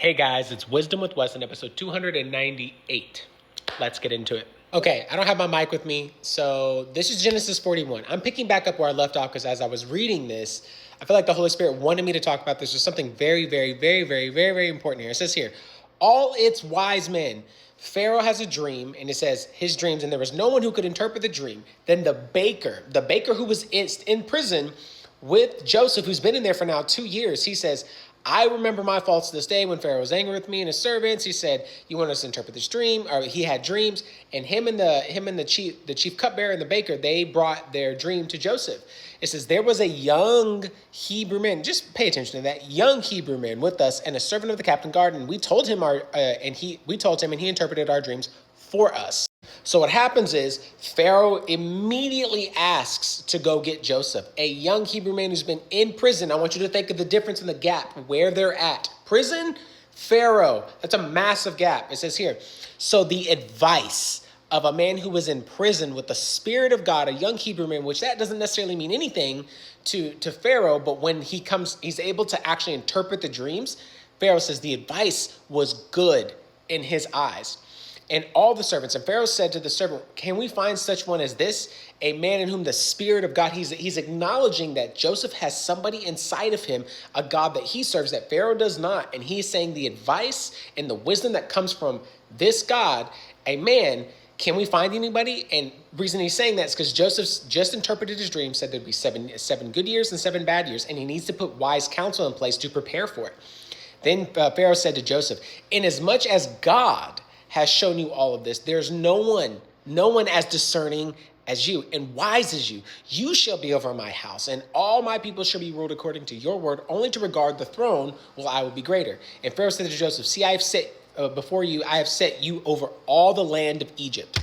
Hey guys, it's Wisdom with Weston, episode 298. Let's get into it. Okay, I don't have my mic with me, so this is Genesis 41. I'm picking back up where I left off because as I was reading this, I feel like the Holy Spirit wanted me to talk about this. There's something very important here. It says here, all its wise men, Pharaoh has a dream, and it says his dreams, and there was no one who could interpret the dream. Then the baker who was in prison with Joseph, who's been in there for now 2 years, he says, I remember my faults to this day when Pharaoh was angry with me and his servants. He said, you want us to interpret this dream? Or he had dreams, and him and the chief cupbearer and the baker, they brought their dream to Joseph. It says, there was a young Hebrew man, just pay attention to that, young Hebrew man with us and a servant of the captain guard, and we told him and he interpreted our dreams for us. So what happens is Pharaoh immediately asks to go get Joseph, a young Hebrew man who's been in prison. I want you to think of the difference in the gap, where they're at. Prison, Pharaoh. That's a massive gap. It says here, so the advice of a man who was in prison with the Spirit of God, a young Hebrew man, which that doesn't necessarily mean anything to Pharaoh, but when he's able to actually interpret the dreams, Pharaoh says the advice was good in his eyes. And all the servants, and Pharaoh said to the servant, can we find such one as this, a man in whom the Spirit of God, he's acknowledging that Joseph has somebody inside of him, a God that he serves that Pharaoh does not. And he's saying the advice and the wisdom that comes from this God, a man, can we find anybody? And the reason he's saying that is because Joseph's just interpreted his dream, said there'd be seven good years and 7 bad years, and he needs to put wise counsel in place to prepare for it. Then Pharaoh said to Joseph, inasmuch as God has shown you all of this, there's no one as discerning as you and wise as you. You shall be over my house, and all my people shall be ruled according to your word. Only to regard the throne will I will be greater. And Pharaoh said to Joseph, see, I have set before you, I have set you over all the land of Egypt.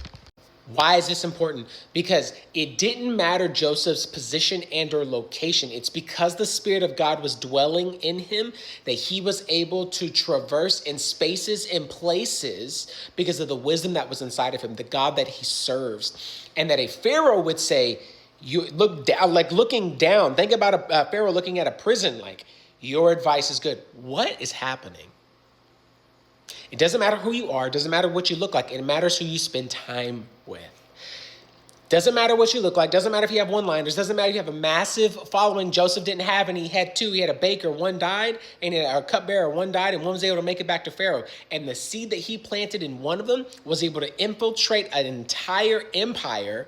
Why is this important? Because it didn't matter Joseph's position and or location. It's because the Spirit of God was dwelling in him that he was able to traverse in spaces and places because of the wisdom that was inside of him, the God that he serves. And that a Pharaoh would say, you look down, like looking down. Think about a Pharaoh looking at a prison, like, your advice is good. What is happening? It doesn't matter who you are. It doesn't matter what you look like. It matters who you spend time with. Doesn't matter what you look like. Doesn't matter if you have one-liners. Doesn't matter if you have a massive following. Joseph didn't have any. He had 2. He had a baker. One died, and a cupbearer. One died, and one was able to make it back to Pharaoh. And the seed that he planted in one of them was able to infiltrate an entire empire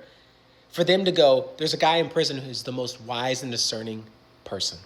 for them to go, there's a guy in prison who's the most wise and discerning person.